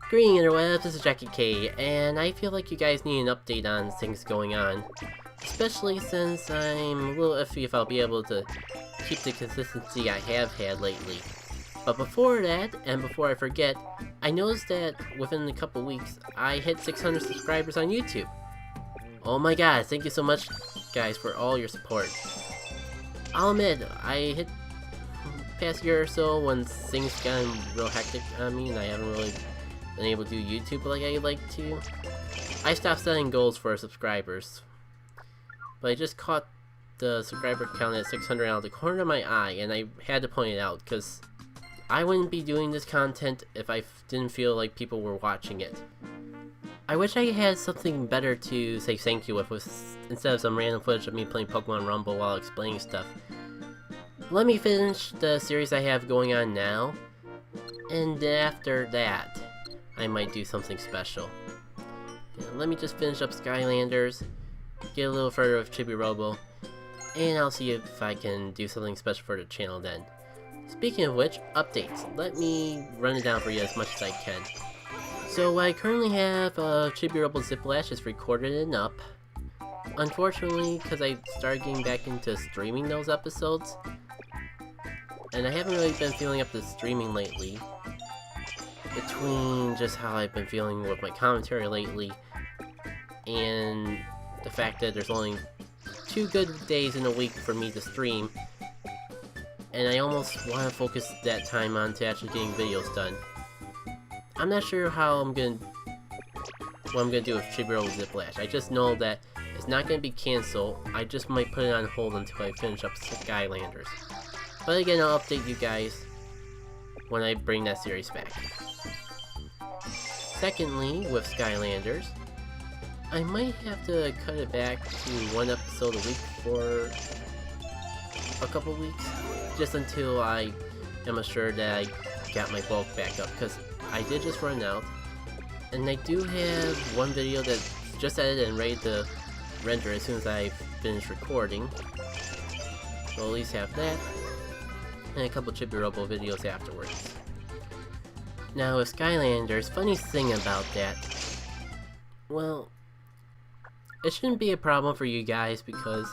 Greeting interwebs, this is JackitK, and I feel like you guys need an update on things going on. Especially since I'm a little iffy if I'll be able to keep the consistency I have had lately. But before that, and before I forget, I noticed that within a couple weeks, I hit 600 subscribers on YouTube. Oh my god, thank you so much guys for all your support. I'll admit, I hit past year or so when things got real hectic on me and I haven't really been able to do YouTube like I'd like to. I stopped setting goals for subscribers. But I just caught the subscriber count at 600 out of the corner of my eye, and I had to point it out because I wouldn't be doing this content if I didn't feel like people were watching it. I wish I had something better to say thank you with instead of some random footage of me playing Pokemon Rumble while explaining stuff. Let me finish the series I have going on now, and after that, I might do something special. Let me just finish up Skylanders, get a little further with Chibi Robo, and I'll see if I can do something special for the channel then. Speaking of which, updates. Let me run it down for you as much as I can. So I currently have Chibi Robo Ziplash is recorded and up. Unfortunately, because I started getting back into streaming those episodes, and I haven't really been feeling up to streaming lately. Between just how I've been feeling with my commentary lately, and the fact that there's only 2 good days in a week for me to stream, and I almost want to focus that time on to actually getting videos done. I'm not sure what I'm gonna do with Chibi Robo Ziplash. I just know that it's not gonna be canceled. I just might put it on hold until I finish up Skylanders. But again, I'll update you guys when I bring that series back. Secondly, with Skylanders, I might have to cut it back to 1 episode a week for a couple weeks, just until I am assured that I got my bulk back up, because I did just run out, and I do have one video that's just edited and ready to render as soon as I finish recording, so at least have that, and a couple Chibi Robo videos afterwards. Now with Skylanders, funny thing about that, well, it shouldn't be a problem for you guys because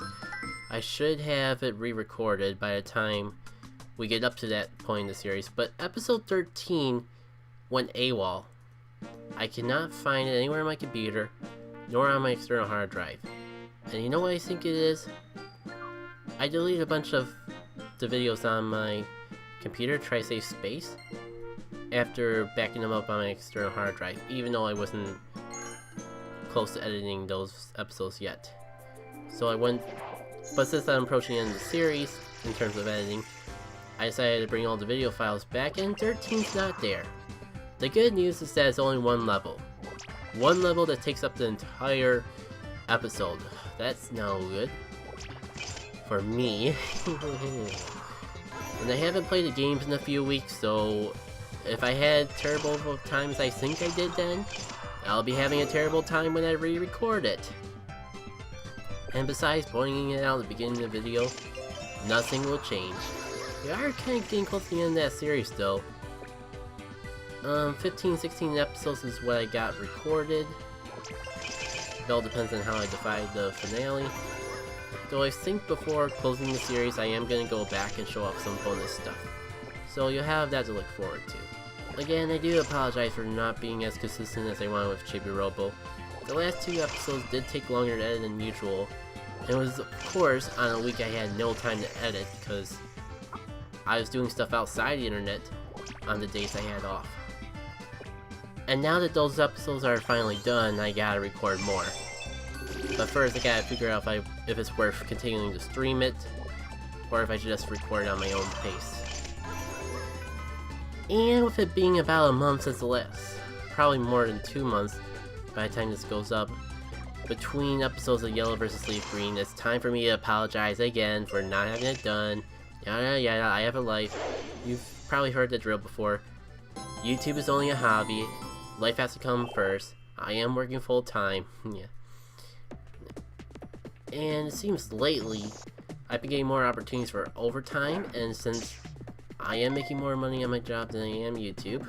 I should have it re-recorded by the time we get up to that point in the series, but episode 13 went AWOL. I cannot find it anywhere on my computer, nor on my external hard drive. And you know what I think it is? I deleted a bunch of the videos on my computer to try to save space after backing them up on my external hard drive, even though I wasn't close to editing those episodes yet. So I went, but since I'm approaching the end of the series, in terms of editing, I decided to bring all the video files back, and 13's not there. The good news is that it's only one level. One level that takes up the entire episode. That's no good. For me. And I haven't played the games in a few weeks, so if I had terrible times I think I did then, I'll be having a terrible time when I re-record it. And besides pointing it out at the beginning of the video, nothing will change. We are kind of getting close to the end of that series though. 15-16 episodes is what I got recorded. It all depends on how I divide the finale. Though I think before closing the series I am going to go back and show off some bonus stuff. So you'll have that to look forward to. Again, I do apologize for not being as consistent as I wanted with Chibi Robo. The last 2 episodes did take longer to edit than usual, and it was of course on a week I had no time to edit because I was doing stuff outside the internet on the days I had off. And now that those episodes are finally done, I gotta record more. But first I gotta figure out if it's worth continuing to stream it, or if I should just record on my own pace. And with it being about a month since the last, probably more than 2 months by the time this goes up, between episodes of Yellow vs. Leaf Green, it's time for me to apologize again for not having it done. Yada yada, I have a life. You've probably heard the drill before. YouTube is only a hobby. Life has to come first. I am working full time. Yeah. And it seems lately I've been getting more opportunities for overtime, and since I am making more money on my job than I am YouTube,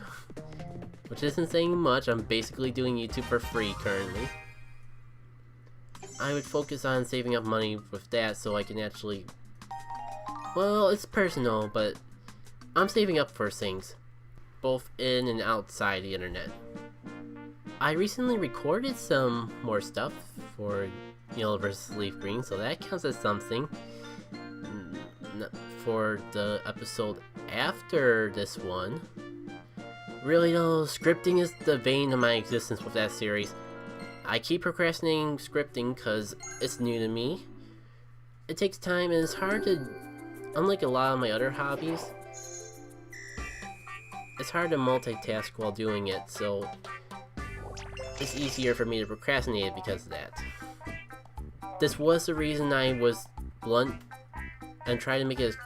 which isn't saying much. I'm basically doing YouTube for free currently. I would focus on saving up money with that so I can actually... Well, it's personal, but I'm saving up for things, both in and outside the internet. I recently recorded some more stuff for Yellow vs. Leaf Green, so that counts as something. For the episode after this one, really though, scripting is the vein of my existence with that series. I keep procrastinating scripting because it's new to me. It takes time and it's hard to, unlike a lot of my other hobbies, it's hard to multitask while doing it, so it's easier for me to procrastinate because of that. This was the reason I was blunt and tried to make it as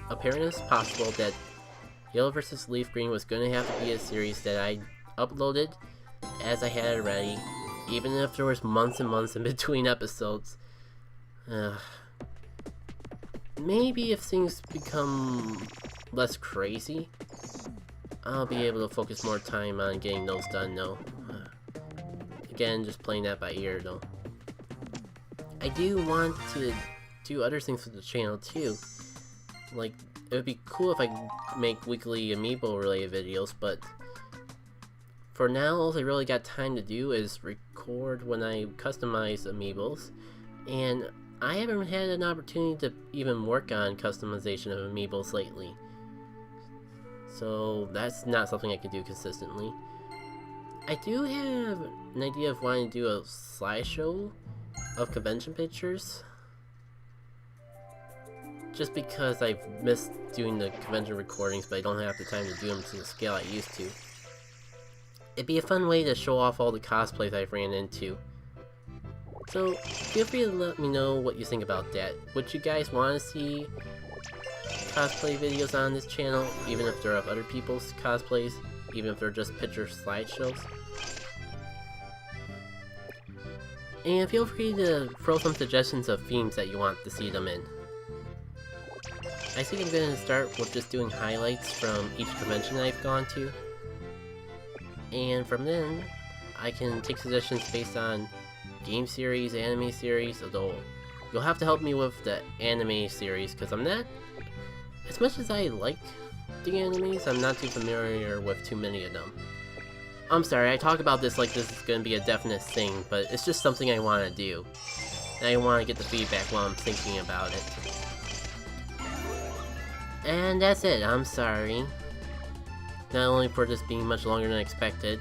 apparent as possible that Yellow vs. Leaf Green was going to have to be a series that I uploaded as I had it ready, even if there was months and months in between episodes. Maybe if things become less crazy, I'll be able to focus more time on getting those done though. Again, just playing that by ear though. I do want to do other things with the channel too. Like, it would be cool if I could make weekly amiibo related videos, but for now all I really got time to do is record when I customize amiibos, and I haven't had an opportunity to even work on customization of amiibos lately. So that's not something I can do consistently. I do have an idea of wanting to do a slideshow of convention pictures, just because I've missed doing the convention recordings, but I don't have the time to do them to the scale I used to. It'd be a fun way to show off all the cosplays I've ran into. So feel free to let me know what you think about that. Would you guys want to see cosplay videos on this channel, even if they're of other people's cosplays, even if they're just picture slideshows? And feel free to throw some suggestions of themes that you want to see them in. I think I'm going to start with just doing highlights from each convention I've gone to, and from then I can take suggestions based on game series, anime series, although you'll have to help me with the anime series because I'm not, as much as I like the animes, I'm not too familiar with too many of them. I'm sorry, I talk about this like this is going to be a definite thing, but it's just something I want to do, and I want to get the feedback while I'm thinking about it. And that's it, I'm sorry. Not only for this being much longer than expected,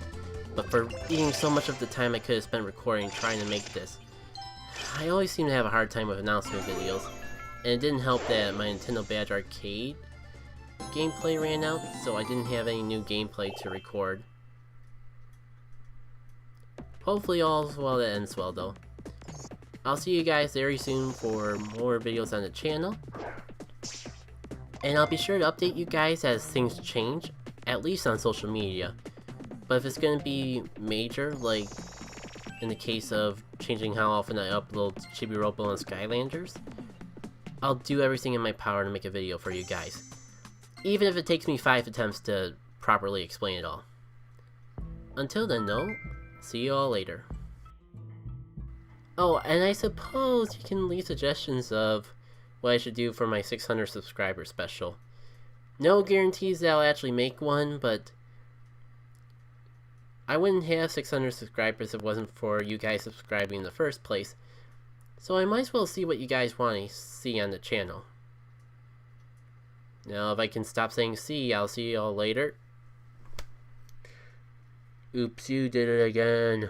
but for eating so much of the time I could have spent recording trying to make this. I always seem to have a hard time with announcement videos, and it didn't help that my Nintendo Badge Arcade gameplay ran out, so I didn't have any new gameplay to record. Hopefully all's well that ends well though. I'll see you guys very soon for more videos on the channel. And I'll be sure to update you guys as things change, at least on social media. But if it's going to be major, like in the case of changing how often I upload Chibi Robo and Skylanders, I'll do everything in my power to make a video for you guys. Even if it takes me 5 attempts to properly explain it all. Until then though, see you all later. Oh, and I suppose you can leave suggestions of what I should do for my 600 subscriber special. No guarantees that I'll actually make one, but I wouldn't have 600 subscribers if it wasn't for you guys subscribing in the first place, so I might as well see what you guys want to see on the channel. Now if I can stop saying see, I'll see you all later. Oops, you did it again.